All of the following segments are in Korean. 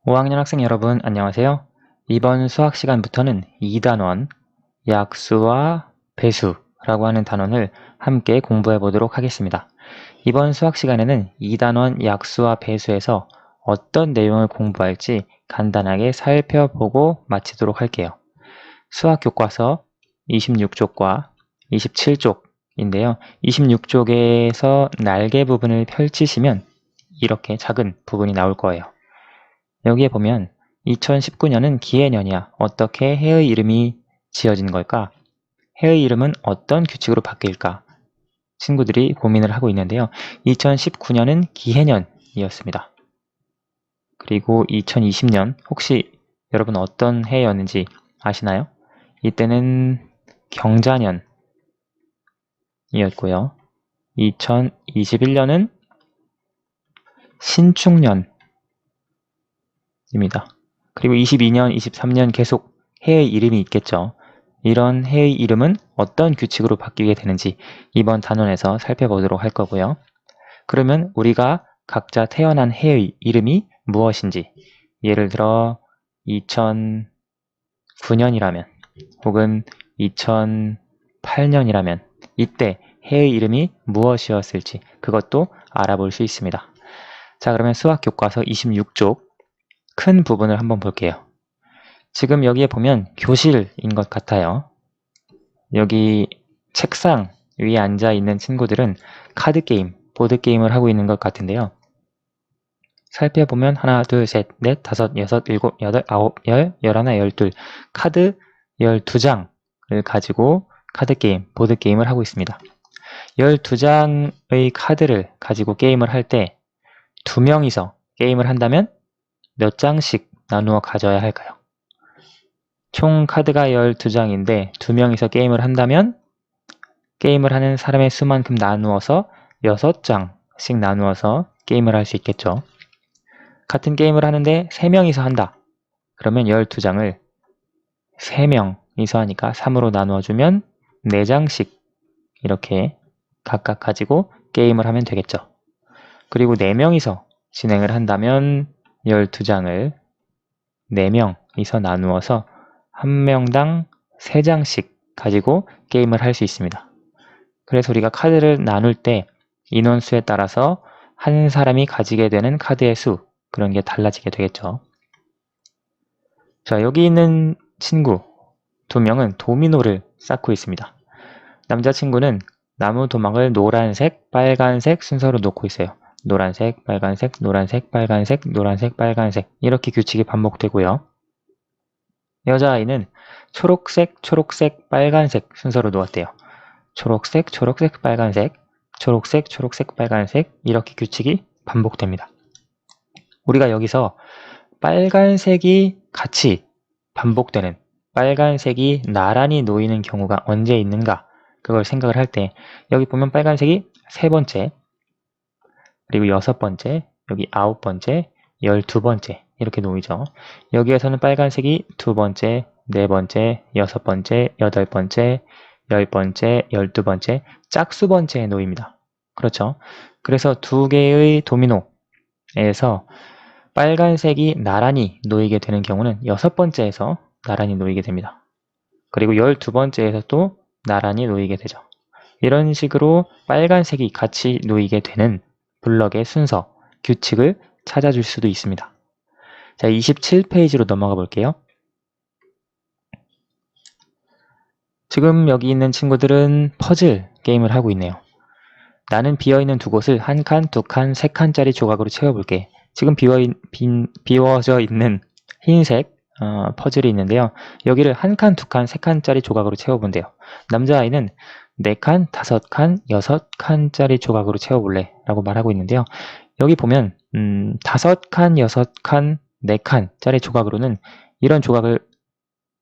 5학년 학생 여러분 안녕하세요. 이번 수학 시간부터는 2단원 약수와 배수라고 하는 단원을 함께 공부해 보도록 하겠습니다. 이번 수학 시간에는 2단원 약수와 배수에서 어떤 내용을 공부할지 간단하게 살펴보고 마치도록 할게요. 수학 교과서 26쪽과 27쪽인데요. 26쪽에서 날개 부분을 펼치시면 이렇게 작은 부분이 나올 거예요. 여기에 보면 2019년은 기해년이야. 어떻게 해의 이름이 지어진 걸까? 해의 이름은 어떤 규칙으로 바뀔까? 친구들이 고민을 하고 있는데요. 2019년은 기해년이었습니다. 그리고 2020년 혹시 여러분 어떤 해였는지 아시나요? 이때는 경자년이었고요. 2021년은 신축년 입니다. 그리고 22년, 23년 계속 해의 이름이 있겠죠. 이런 해의 이름은 어떤 규칙으로 바뀌게 되는지 이번 단원에서 살펴보도록 할 거고요. 그러면 우리가 각자 태어난 해의 이름이 무엇인지, 예를 들어 2009년이라면 혹은 2008년이라면 이때 해의 이름이 무엇이었을지 그것도 알아볼 수 있습니다. 자, 그러면 수학 교과서 26쪽 큰 부분을 한번 볼게요. 지금 여기에 보면 교실인 것 같아요. 여기 책상 위에 앉아 있는 친구들은 카드게임, 보드게임을 하고 있는 것 같은데요. 살펴보면 하나, 둘, 셋, 넷, 다섯, 여섯, 일곱, 여덟, 아홉, 열, 열하나, 열둘 카드 12장을 가지고 카드게임, 보드게임을 하고 있습니다. 12장의 카드를 가지고 게임을 할 때 2명이서 게임을 한다면 몇 장씩 나누어 가져야 할까요? 총 카드가 12장인데 2명이서 게임을 한다면 게임을 하는 사람의 수만큼 나누어서 6장씩 나누어서 게임을 할 수 있겠죠. 같은 게임을 하는데 3명이서 한다. 그러면 12장을 3명이서 하니까 3으로 나누어주면 4장씩 이렇게 각각 가지고 게임을 하면 되겠죠. 그리고 4명이서 진행을 한다면 12장을 4명이서 나누어서 한 명당 3장씩 가지고 게임을 할 수 있습니다. 그래서 우리가 카드를 나눌 때 인원수에 따라서 한 사람이 가지게 되는 카드의 수, 그런 게 달라지게 되겠죠. 자, 여기 있는 친구 2명은 도미노를 쌓고 있습니다. 남자친구는 나무 도망을 노란색, 빨간색 순서로 놓고 있어요. 노란색, 빨간색, 노란색, 빨간색, 노란색, 빨간색 이렇게 규칙이 반복되고요. 여자아이는 초록색, 초록색, 빨간색 순서로 놓았대요. 초록색, 초록색, 빨간색, 초록색, 초록색, 빨간색 이렇게 규칙이 반복됩니다. 우리가 여기서 빨간색이 같이 반복되는, 빨간색이 나란히 놓이는 경우가 언제 있는가 그걸 생각을 할 때 여기 보면 빨간색이 3번째, 그리고 6번째, 여기 9번째, 12번째 이렇게 놓이죠. 여기에서는 빨간색이 2번째, 4번째, 6번째, 8번째, 10번째, 12번째, 짝수번째에 놓입니다. 그렇죠? 그래서 2개의 도미노에서 빨간색이 나란히 놓이게 되는 경우는 6번째에서 나란히 놓이게 됩니다. 그리고 12번째에서 또 나란히 놓이게 되죠. 이런 식으로 빨간색이 같이 놓이게 되는 블럭의 순서, 규칙을 찾아줄 수도 있습니다. 자, 27페이지로 넘어가 볼게요. 지금 여기 있는 친구들은 퍼즐 게임을 하고 있네요. 나는 비어있는 2곳을 1칸, 2칸, 3칸짜리 조각으로 채워볼게. 지금 비워져 있는 흰색 퍼즐이 있는데요. 여기를 1칸, 2칸, 3칸짜리 조각으로 채워본대요. 남자아이는 4칸, 5칸, 6칸짜리 조각으로 채워볼래 라고 말하고 있는데요. 여기 보면 5칸, 6칸, 4칸짜리 조각으로는 이런 조각을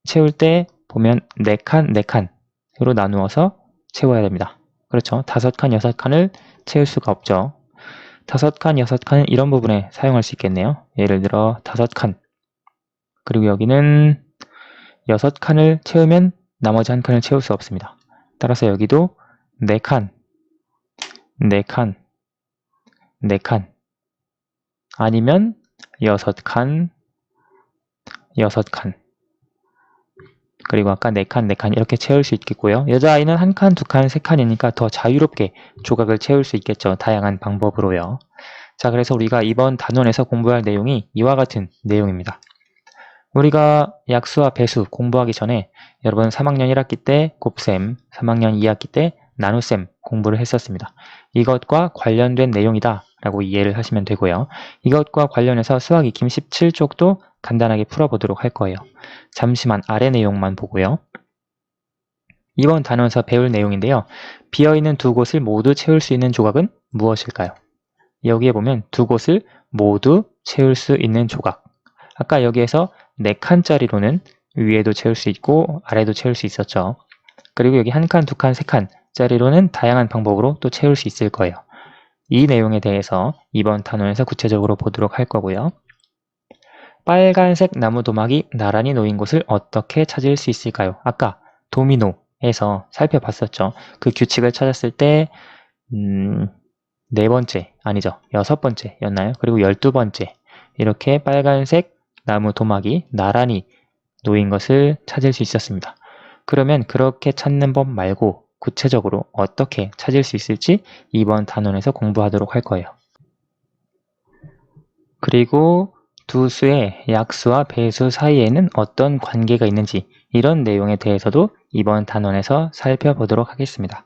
채울 때 보면 4칸, 4칸으로 나누어서 채워야 됩니다. 그렇죠. 5칸, 6칸을 채울 수가 없죠. 5칸, 6칸은 이런 부분에 사용할 수 있겠네요. 예를 들어 5칸. 그리고 여기는 6칸을 채우면 나머지 1칸을 채울 수 없습니다. 따라서 여기도 4칸, 4칸, 4칸 아니면 6칸, 6칸. 그리고 아까 4칸, 4칸 이렇게 채울 수 있겠고요. 여자아이는 1칸, 2칸, 3칸이니까 더 자유롭게 조각을 채울 수 있겠죠. 다양한 방법으로요. 자, 그래서 우리가 이번 단원에서 공부할 내용이 이와 같은 내용입니다. 우리가 약수와 배수 공부하기 전에 여러분 3학년 1학기 때 곱셈, 3학년 2학기 때 나눗셈 공부를 했었습니다. 이것과 관련된 내용이다 라고 이해를 하시면 되고요. 이것과 관련해서 수학 익힘 17쪽도 간단하게 풀어보도록 할 거예요. 잠시만 아래 내용만 보고요. 이번 단원에서 배울 내용인데요. 비어있는 두 곳을 모두 채울 수 있는 조각은 무엇일까요? 여기에 보면 두 곳을 모두 채울 수 있는 조각. 아까 여기에서 4칸짜리로는 위에도 채울 수 있고 아래도 채울 수 있었죠. 그리고 여기 1칸, 2칸, 3칸짜리로는 다양한 방법으로 또 채울 수 있을 거예요. 이 내용에 대해서 이번 단원에서 구체적으로 보도록 할 거고요. 빨간색 나무 도막이 나란히 놓인 곳을 어떻게 찾을 수 있을까요? 아까 도미노에서 살펴봤었죠. 그 규칙을 찾았을 때 4번째, 아니죠. 6번째였나요? 그리고 12번째 이렇게 빨간색 나무 도막이 나란히 놓인 것을 찾을 수 있었습니다. 그러면 그렇게 찾는 법 말고 구체적으로 어떻게 찾을 수 있을지 이번 단원에서 공부하도록 할 거예요. 그리고 두 수의 약수와 배수 사이에는 어떤 관계가 있는지 이런 내용에 대해서도 이번 단원에서 살펴보도록 하겠습니다.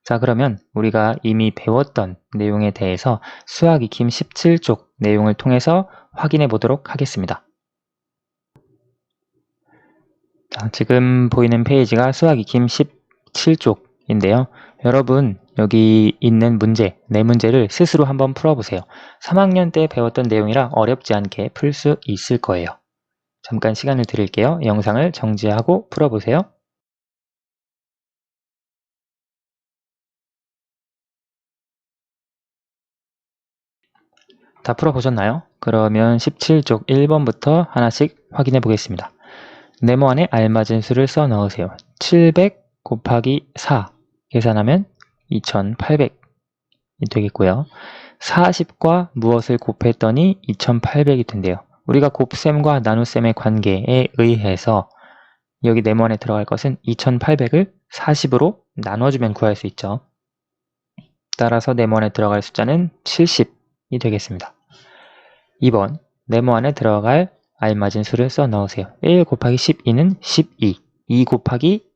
자, 그러면 우리가 이미 배웠던 내용에 대해서 수학 익힘 17쪽 내용을 통해서 확인해 보도록 하겠습니다. 자, 지금 보이는 페이지가 수학 익힘 17쪽인데요. 여러분 여기 있는 문제, 4문제를 스스로 한번 풀어보세요. 3학년 때 배웠던 내용이라 어렵지 않게 풀 수 있을 거예요. 잠깐 시간을 드릴게요. 영상을 정지하고 풀어보세요. 다 풀어보셨나요? 그러면 17쪽 1번부터 하나씩 확인해 보겠습니다. 네모안에 알맞은 수를 써 넣으세요. 700 곱하기 4 계산하면 2800이 되겠고요. 40과 무엇을 곱했더니 2800이 된대요. 우리가 곱셈과 나눗셈의 관계에 의해서 여기 네모안에 들어갈 것은 2800을 40으로 나눠주면 구할 수 있죠. 따라서 네모안에 들어갈 숫자는 70이 되겠습니다. 2번 네모안에 들어갈 알맞은 수를 써 넣으세요. 1 곱하기 12는 12, 2 곱하기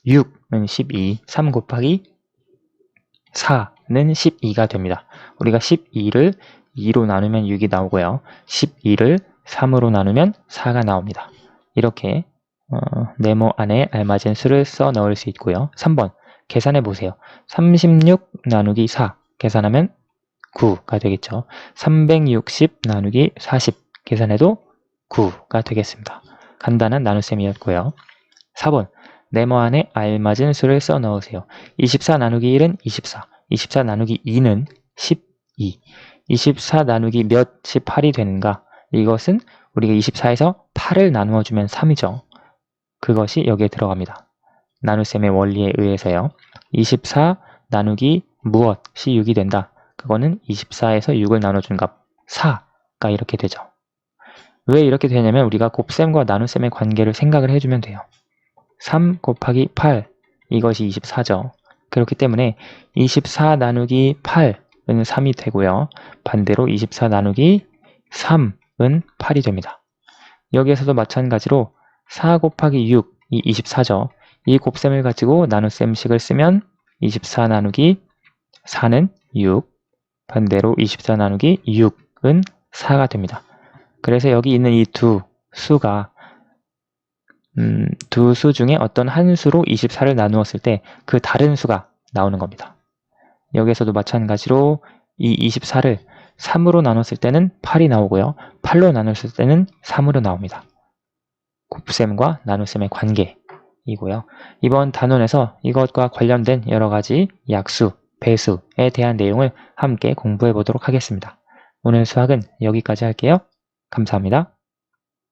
6은 12, 3 곱하기 4는 12가 됩니다. 우리가 12를 2로 나누면 6이 나오고요. 12를 3으로 나누면 4가 나옵니다. 이렇게 네모안에 알맞은 수를 써 넣을 수 있고요. 3번 계산해 보세요. 36 나누기 4 계산하면 9가 되겠죠. 360 나누기 40 계산해도 9가 되겠습니다. 간단한 나눗셈이었고요. 4번 네모안에 알맞은 수를 써 넣으세요. 24 나누기 1은 24, 24 나누기 2는 12, 24 나누기 몇 18이 되는가? 이것은 우리가 24에서 8을 나누어 주면 3이죠. 그것이 여기에 들어갑니다. 나눗셈의 원리에 의해서요. 24 나누기 무엇이 6이 된다. 그거는 24에서 6을 나눠준 값 4가 이렇게 되죠. 왜 이렇게 되냐면 우리가 곱셈과 나눗셈의 관계를 생각을 해주면 돼요. 3 곱하기 8 이것이 24죠. 그렇기 때문에 24 나누기 8은 3이 되고요. 반대로 24 나누기 3은 8이 됩니다. 여기에서도 마찬가지로 4 곱하기 6이 24죠. 이 곱셈을 가지고 나눗셈식을 쓰면 24 나누기 4는 6, 반대로 24 나누기 6은 4가 됩니다. 그래서 여기 있는 이 두 수가 두 수 중에 어떤 한 수로 24를 나누었을 때 그 다른 수가 나오는 겁니다. 여기에서도 마찬가지로 이 24를 3으로 나눴을 때는 8이 나오고요. 8로 나눴을 때는 3으로 나옵니다. 곱셈과 나눗셈의 관계이고요. 이번 단원에서 이것과 관련된 여러 가지 약수, 배수에 대한 내용을 함께 공부해 보도록 하겠습니다. 오늘 수학은 여기까지 할게요. 감사합니다.